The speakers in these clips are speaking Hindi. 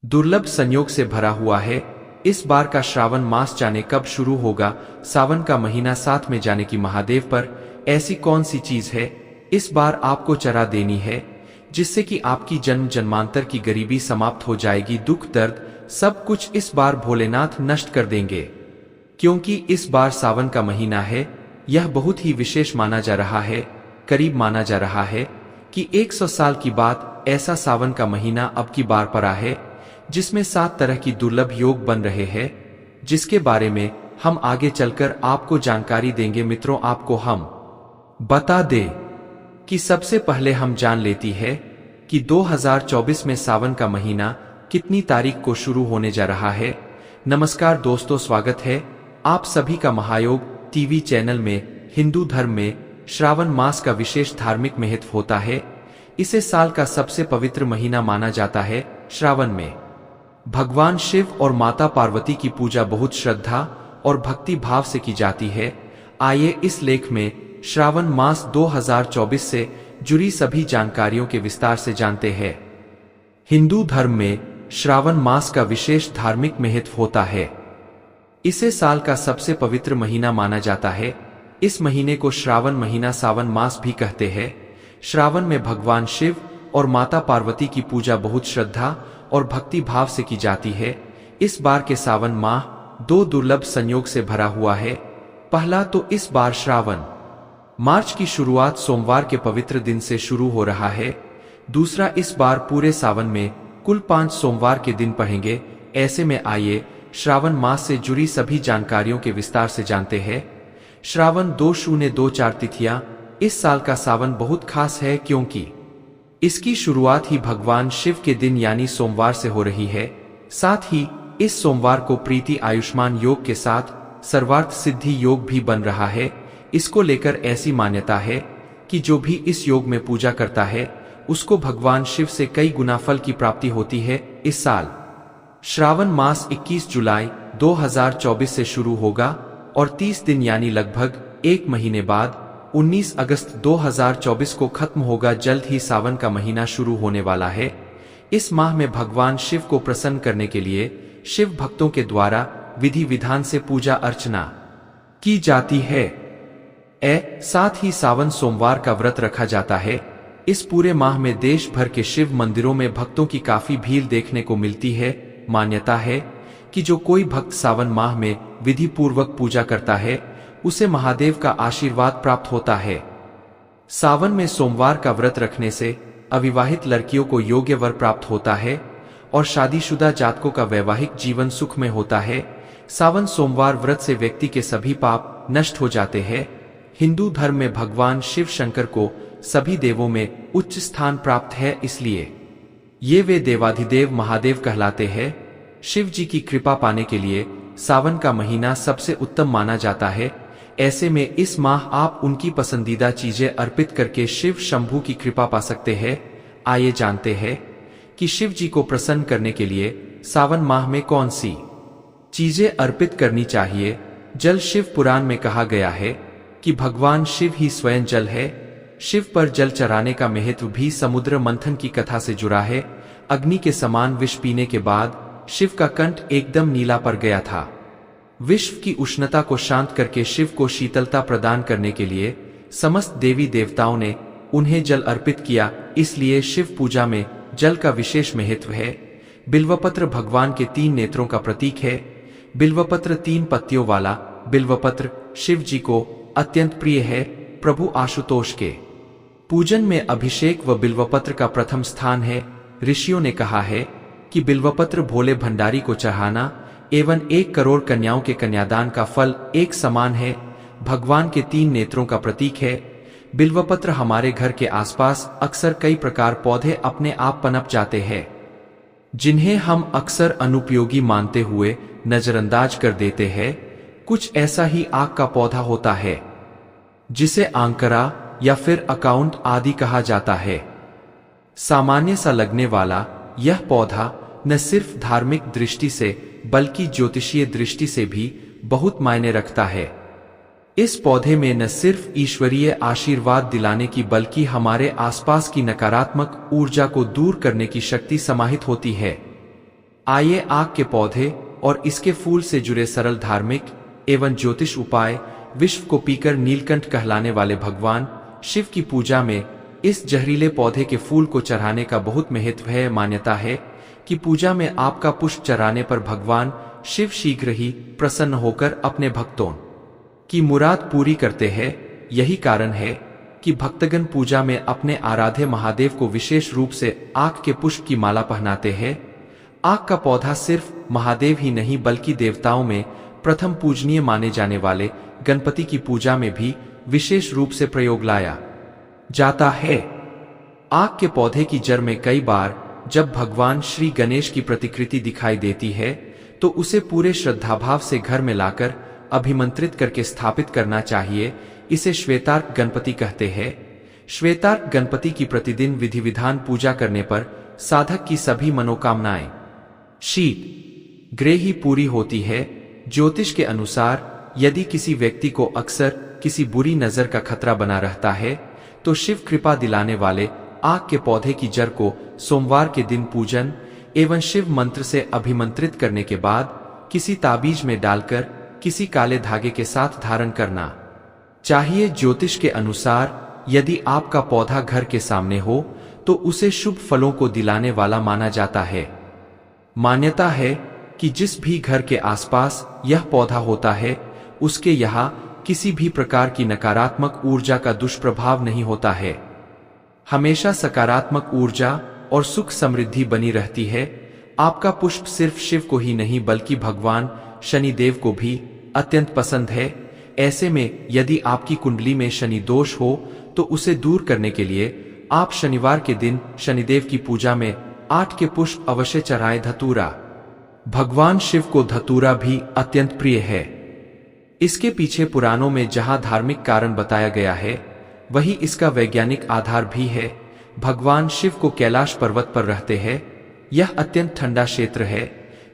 दुर्लभ संयोग से भरा हुआ है। इस बार का श्रावण मास जाने कब शुरू होगा। सावन का महीना साथ में जाने की महादेव पर ऐसी कौन सी चीज है इस बार आपको चरा देनी है जिससे कि आपकी जन्म जन्मांतर की गरीबी समाप्त हो जाएगी। दुख दर्द सब कुछ इस बार भोलेनाथ नष्ट कर देंगे, क्योंकि इस बार सावन का महीना है। यह बहुत ही विशेष माना जा रहा है। करीब माना जा रहा है कि 100 साल की बात ऐसा सावन का महीना अब की बार पड़ा है जिसमें 7 तरह की दुर्लभ योग बन रहे हैं, जिसके बारे में हम आगे चलकर आपको जानकारी देंगे। मित्रों, आपको हम बता दें कि सबसे पहले हम जान लेती है कि 2024 में सावन का महीना कितनी तारीख को शुरू होने जा रहा है। नमस्कार दोस्तों, स्वागत है आप सभी का महायोग टीवी चैनल में। हिंदू धर्म में श्रावण मास का विशेष धार्मिक महत्व होता है। इसे साल का सबसे पवित्र महीना माना जाता है। श्रावण में भगवान शिव और माता पार्वती की पूजा बहुत श्रद्धा और भक्ति भाव से की जाती है। आइए इस लेख में श्रावण मास 2024 से जुड़ी सभी जानकारियों के विस्तार से जानते हैं। हिंदू धर्म में श्रावण मास का विशेष धार्मिक महत्व होता है। इसे साल का सबसे पवित्र महीना माना जाता है। इस महीने को श्रावण महीना सावन मास भी कहते हैं। श्रावण में भगवान शिव और माता पार्वती की पूजा बहुत श्रद्धा और भक्ति भाव से की जाती है। इस बार के सावन माह 2 दुर्लभ संयोग से भरा हुआ है। पहला तो इस बार श्रावण मार्च की शुरुआत सोमवार के पवित्र दिन से शुरू हो रहा है। दूसरा, इस बार पूरे सावन में कुल 5 सोमवार के दिन पड़ेंगे। ऐसे में आइए श्रावण मास से जुड़ी सभी जानकारियों के विस्तार से जानते हैं। श्रावण 2024 तिथियां। इस साल का सावन बहुत खास है क्योंकि इसकी शुरुआत ही भगवान शिव के दिन यानी सोमवार से हो रही है। साथ ही इस सोमवार को प्रीति आयुष्मान योग के साथ सर्वार्थ सिद्धि योग भी बन रहा है। इसको लेकर ऐसी मान्यता है कि जो भी इस योग में पूजा करता है उसको भगवान शिव से कई गुना फल की प्राप्ति होती है। इस साल श्रावण मास 21 जुलाई 2024 से शुरू होगा और 30 दिन यानी लगभग 1 महीने बाद 19 अगस्त 2024 को खत्म होगा। जल्द ही सावन का महीना शुरू होने वाला है। इस माह में भगवान शिव को प्रसन्न करने के लिए शिव भक्तों के द्वारा विधि विधान से पूजा अर्चना की जाती है। साथ ही सावन सोमवार का व्रत रखा जाता है। इस पूरे माह में देश भर के शिव मंदिरों में भक्तों की काफी भीड़ देखने को मिलती है। मान्यता है कि जो कोई भक्त सावन माह में विधि पूर्वक पूजा करता है उसे महादेव का आशीर्वाद प्राप्त होता है। सावन में सोमवार का व्रत रखने से अविवाहित लड़कियों को योग्य वर प्राप्त होता है और शादीशुदा जातकों का वैवाहिक जीवन सुख में होता है। सावन सोमवार व्रत से व्यक्ति के सभी पाप नष्ट हो जाते हैं। हिंदू धर्म में भगवान शिव शंकर को सभी देवों में उच्च स्थान प्राप्त है, इसलिए ये वे देवाधिदेव महादेव कहलाते हैं। शिव जी की कृपा पाने के लिए सावन का महीना सबसे उत्तम माना जाता है। ऐसे में इस माह आप उनकी पसंदीदा चीजें अर्पित करके शिव शंभू की कृपा पा सकते हैं। आइए जानते हैं कि शिव जी को प्रसन्न करने के लिए सावन माह में कौन सी चीजें अर्पित करनी चाहिए। जल। शिव पुराण में कहा गया है कि भगवान शिव ही स्वयं जल है। शिव पर जल चढ़ाने का महत्व भी समुद्र मंथन की कथा से जुड़ा है। अग्नि के समान विष पीने के बाद शिव का कंठ एकदम नीला पड़ गया था। विश्व की उष्णता को शांत करके शिव को शीतलता प्रदान करने के लिए समस्त देवी देवताओं ने उन्हें जल अर्पित किया। इसलिए शिव पूजा में जल का विशेष महत्व है। बिल्वपत्र भगवान के 3 नेत्रों का प्रतीक है। बिल्वपत्र 3 पत्तियों वाला बिल्वपत्र शिव जी को अत्यंत प्रिय है। प्रभु आशुतोष के पूजन में अभिषेक व बिल्वपत्र का प्रथम स्थान है। ऋषियों ने कहा है कि बिल्वपत्र भोले भंडारी को चढ़ाना एवं 1 करोड़ कन्याओं के कन्यादान का फल एक समान है। भगवान के 3 नेत्रों का प्रतीक है। बिल्वपत्र हमारे घर के आसपास अक्सर कई प्रकार पौधे अपने आप पनप जाते हैं जिन्हें हम अक्सर अनुपयोगी मानते हुए नजरअंदाज कर देते हैं। कुछ ऐसा ही आक का पौधा होता है जिसे आंकरा या फिर अकाउंट आदि कहा जाता है। सामान्य सा लगने वाला यह पौधा न सिर्फ धार्मिक दृष्टि से बल्कि ज्योतिषीय दृष्टि से भी बहुत मायने रखता है। इस पौधे में न सिर्फ ईश्वरीय आशीर्वाद दिलाने की बल्कि हमारे आसपास की नकारात्मक ऊर्जा को दूर करने की शक्ति समाहित होती है। आइए आग के पौधे और इसके फूल से जुड़े सरल धार्मिक एवं ज्योतिष उपाय विश्व को पीकर नीलकंठ कहलाने वाले भगवान शिव की पूजा में इस जहरीले पौधे के फूल को चढ़ाने का बहुत महत्व है। मान्यता है कि पूजा में आपका पुष्प चढ़ाने पर भगवान शिव शीघ्र ही प्रसन्न होकर अपने भक्तों की मुराद पूरी करते हैं। यही कारण है कि भक्तगण पूजा में अपने आराध्य महादेव को विशेष रूप से आक के पुष्प की माला पहनाते हैं। आक का पौधा सिर्फ महादेव ही नहीं बल्कि देवताओं में प्रथम पूजनीय माने जाने वाले गणपति की पूजा में भी विशेष रूप से प्रयोग लाया जाता है। आक के पौधे की जड़ में कई बार जब भगवान श्री गणेश की प्रतिकृति दिखाई देती है तो उसे पूरे श्रद्धाभाव से घर में लाकर अभिमंत्रित करके स्थापित करना चाहिए। इसे श्वेतार्क गणपति कहते हैं। श्वेतार्क गणपति की प्रतिदिन विधि विधान पूजा करने पर साधक की सभी मनोकामनाएं शीत ग्रह ही पूरी होती है। ज्योतिष के अनुसार यदि किसी व्यक्ति को अक्सर किसी बुरी नजर का खतरा बना रहता है तो शिव कृपा दिलाने वाले आक के पौधे की जड़ को सोमवार के दिन पूजन एवं शिव मंत्र से अभिमंत्रित करने के बाद किसी ताबीज में डालकर किसी काले धागे के साथ धारण करना चाहिए। ज्योतिष के अनुसार यदि आपका पौधा घर के सामने हो तो उसे शुभ फलों को दिलाने वाला माना जाता है। मान्यता है कि जिस भी घर के आसपास यह पौधा होता है उसके यहाँ किसी भी प्रकार की नकारात्मक ऊर्जा का दुष्प्रभाव नहीं होता है। हमेशा सकारात्मक ऊर्जा और सुख समृद्धि बनी रहती है। आपका पुष्प सिर्फ शिव को ही नहीं बल्कि भगवान शनिदेव को भी अत्यंत पसंद है। ऐसे में यदि आपकी कुंडली में शनि दोष हो तो उसे दूर करने के लिए आप शनिवार के दिन शनिदेव की पूजा में 8 के पुष्प अवश्य चढ़ाएं। धतूरा भगवान शिव को धतूरा भी अत्यंत प्रिय है। इसके पीछे पुराणों में जहां धार्मिक कारण बताया गया है वही इसका वैज्ञानिक आधार भी है। भगवान शिव को कैलाश पर्वत पर रहते हैं। यह अत्यंत ठंडा क्षेत्र है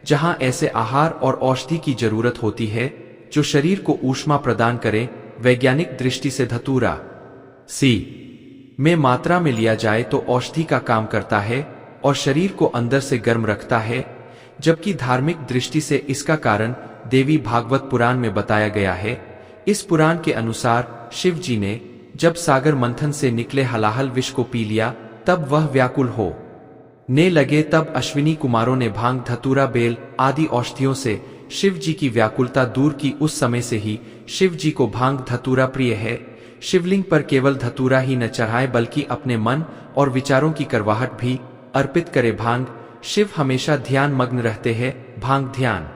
जहां ऐसे आहार और औषधि की जरूरत होती है जो शरीर को ऊष्मा प्रदान करे। वैज्ञानिक दृष्टि से धतूरा सी में मात्रा में लिया जाए तो औषधि का काम करता है और शरीर को अंदर से गर्म रखता है, जबकि धार्मिक दृष्टि से इसका कारण देवी भागवत पुराण में बताया गया है। इस पुराण के अनुसार शिव जी ने जब सागर मंथन से निकले हलाहल विष को पी लिया तब वह व्याकुल हो ने लगे। तब अश्विनी कुमारों ने भांग धतूरा बेल आदि औषधियों से शिव जी की व्याकुलता दूर की। उस समय से ही शिव जी को भांग धतूरा प्रिय है। शिवलिंग पर केवल धतूरा ही न चढ़ाए बल्कि अपने मन और विचारों की करवाहट भी अर्पित करे। भांग शिव हमेशा ध्यान मग्न रहते हैं। भांग ध्यान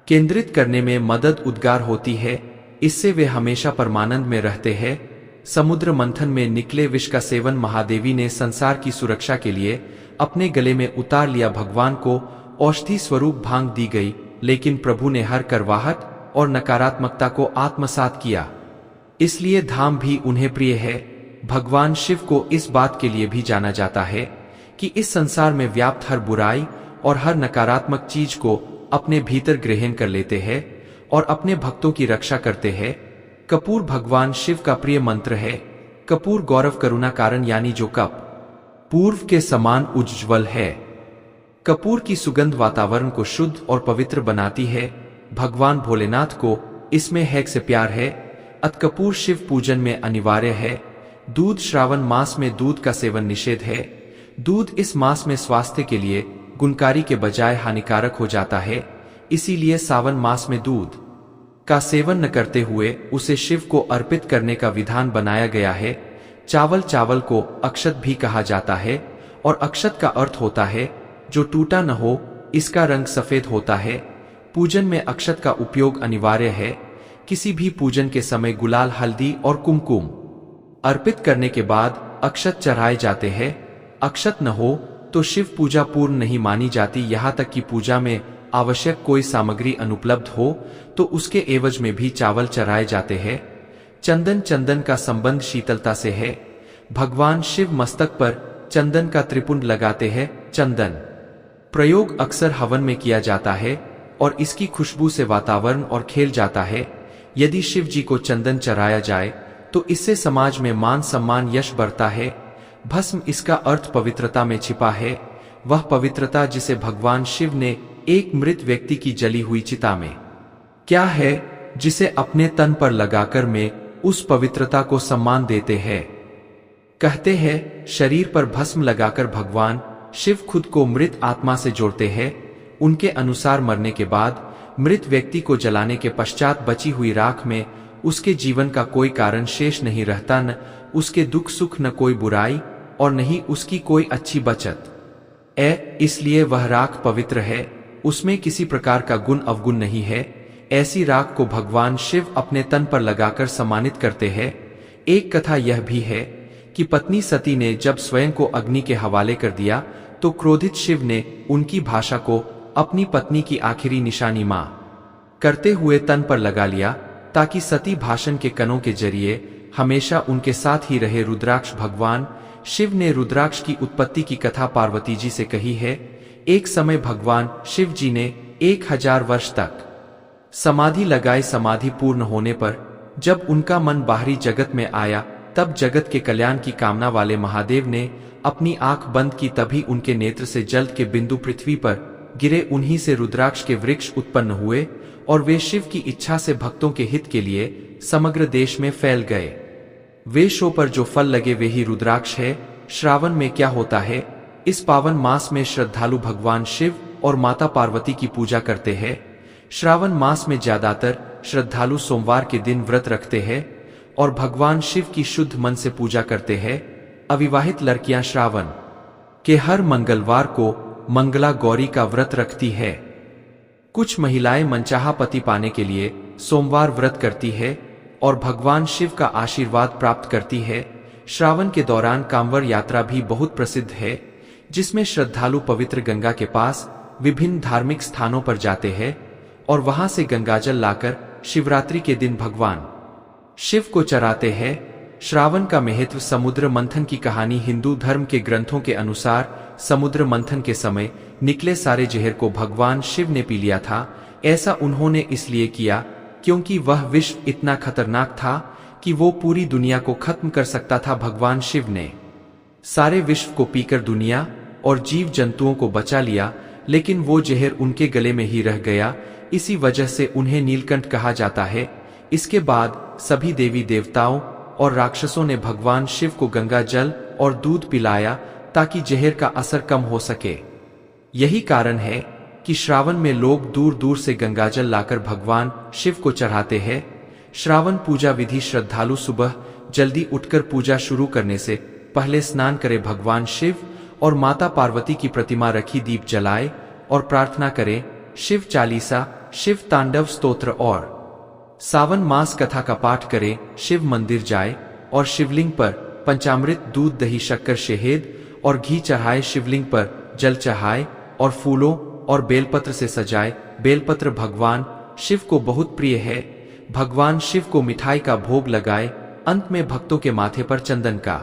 केंद्रित करने में मदद उद्गार होती है, इससे वे हमेशा परमानंद में रहते हैं। समुद्र मंथन में निकले विष का सेवन महादेवी ने संसार की सुरक्षा के लिए अपने गले में उतार लिया। भगवान को औषधि स्वरूप भांग दी गई, लेकिन प्रभु ने हर करवाहट और नकारात्मकता को आत्मसात किया, इसलिए धाम भी उन्हें प्रिय है। भगवान शिव को इस बात के लिए भी जाना जाता है कि इस संसार में व्याप्त हर बुराई और हर नकारात्मक चीज को अपने भीतर ग्रहण कर लेते हैं और अपने भक्तों की रक्षा करते हैं। कपूर भगवान शिव का प्रिय मंत्र है। कपूर गौरव करुणा कारण यानी जो कप पूर्व के समान उज्ज्वल है। कपूर की सुगंध वातावरण को शुद्ध और पवित्र बनाती है। भगवान भोलेनाथ को इसमें हैक से प्यार है। अतकपूर शिव पूजन में अनिवार्य है। दूध श्रावण मास में दूध का सेवन निषेध है। दूध इस मास में स्वास्थ्य के लिए गुणकारी के बजाय हानिकारक हो जाता है, इसीलिए सावन मास में दूध का सेवन न करते हुए उसे शिव को अर्पित करने का विधान बनाया गया है। चावल को अक्षत भी कहा जाता है और अक्षत का अर्थ होता है जो टूटा न हो। इसका रंग सफेद होता है। पूजन में अक्षत का उपयोग अनिवार्य है। किसी भी पूजन के समय गुलाल, हल्दी और कुमकुम अर्पित करने के बाद अक्षत चढ़ाए जाते हैं। अक्षत न हो तो शिव पूजा पूर्ण नहीं मानी जाती। यहाँ तक कि पूजा में आवश्यक कोई सामग्री अनुपलब्ध हो तो उसके एवज में भी चावल चढ़ाए जाते हैं। चंदन का संबंध शीतलता से है। भगवान शिव मस्तक पर चंदन का त्रिपुंड लगाते हैं। चंदन प्रयोग अक्सर हवन में किया जाता है और इसकी खुशबू से वातावरण और खेल जाता है। यदि शिव जी को चंदन चढ़ाया जाए तो इससे समाज में मान सम्मान यश बढ़ता है। भस्म इसका अर्थ पवित्रता में छिपा है। वह पवित्रता जिसे भगवान शिव ने एक मृत व्यक्ति की जली हुई चिता में क्या है जिसे अपने तन पर लगाकर में उस पवित्रता को सम्मान देते हैं। कहते हैं शरीर पर भस्म लगाकर भगवान शिव खुद को मृत आत्मा से जोड़ते हैं। उनके अनुसार मरने के बाद मृत व्यक्ति को जलाने के पश्चात बची हुई राख में उसके जीवन का कोई कारण शेष नहीं रहता, न उसके दुख सुख, न कोई बुराई और नहीं उसकी कोई अच्छी बचत। इसलिए वह राख पवित्र है, उसमें किसी प्रकार का गुण अवगुण नहीं है। ऐसी राख को भगवान शिव अपने तन पर लगाकर सम्मानित करते हैं। एक कथा यह भी है कि पत्नी सती ने जब स्वयं को अग्नि के हवाले कर दिया तो क्रोधित शिव ने उनकी भाषा को अपनी पत्नी की आखिरी निशानी मां करते हुए तन पर लगा लिया, ताकि सती भाषण के कणों के जरिए हमेशा उनके साथ ही रहे। रुद्राक्ष भगवान शिव ने रुद्राक्ष की उत्पत्ति की कथा पार्वती जी से कही है। एक समय भगवान शिव जी ने 1000 वर्ष तक समाधि लगाई। समाधि पूर्ण होने पर जब उनका मन बाहरी जगत में आया, तब जगत के कल्याण की कामना वाले महादेव ने अपनी आंख बंद की। तभी उनके नेत्र से जल के बिंदु पृथ्वी पर गिरे। उन्हीं से रुद्राक्ष के वृक्ष उत्पन्न हुए और वे शिव की इच्छा से भक्तों के हित के लिए समग्र देश में फैल गए। वृक्षों पर जो फल लगे वे ही रुद्राक्ष है। श्रावण में क्या होता है? इस पावन मास में श्रद्धालु भगवान शिव और माता पार्वती की पूजा करते हैं। श्रावण मास में ज्यादातर श्रद्धालु सोमवार के दिन व्रत रखते हैं और भगवान शिव की शुद्ध मन से पूजा करते हैं। अविवाहित लड़कियां श्रावण के हर मंगलवार को मंगला गौरी का व्रत रखती है। कुछ महिलाएं मनचाहा पति पाने के लिए सोमवार व्रत करती है और भगवान शिव का आशीर्वाद प्राप्त करती है। श्रावण के दौरान कांवड़ यात्रा भी बहुत प्रसिद्ध है, जिसमें श्रद्धालु पवित्र गंगा के पास विभिन्न धार्मिक स्थानों पर जाते हैं और वहां से गंगाजल लाकर शिवरात्रि के दिन भगवान शिव को चढ़ाते हैं। श्रावण का महत्व। समुद्र मंथन की कहानी। हिंदू धर्म के ग्रंथों के अनुसार समुद्र मंथन के समय निकले सारे जहर को भगवान शिव ने पी लिया था। ऐसा उन्होंने इसलिए किया क्योंकि वह विष इतना खतरनाक था कि वो पूरी दुनिया को खत्म कर सकता था। भगवान शिव ने सारे विश्व को पीकर दुनिया और जीव जंतुओं को बचा लिया, लेकिन वो जहर उनके गले में ही रह गया। इसी वजह से उन्हें नीलकंठ कहा जाता है। इसके बाद सभी देवी देवताओं और राक्षसों ने भगवान शिव को गंगा जल और दूध पिलाया ताकि जहर का असर कम हो सके। यही कारण है कि श्रावण में लोग दूर दूर से गंगाजल लाकर भगवान शिव को चढ़ाते हैं। श्रावण पूजा विधि। श्रद्धालु सुबह जल्दी उठकर पूजा शुरू करने से पहले स्नान करे, भगवान शिव और माता पार्वती की प्रतिमा रखी, दीप जलाए और प्रार्थना करे। शिव चालीसा, शिव तांडव स्तोत्र और सावन मास कथा का पाठ करे। शिव मंदिर जाए और शिवलिंग पर पंचामृत, दूध, दही, शक्कर, शहद और घी चढ़ाए। शिवलिंग पर जल चढ़ाए और फूलों और बेलपत्र से सजाए। बेलपत्र भगवान शिव को बहुत प्रिय है। भगवान शिव को मिठाई का भोग लगाए। अंत में भक्तों के माथे पर चंदन का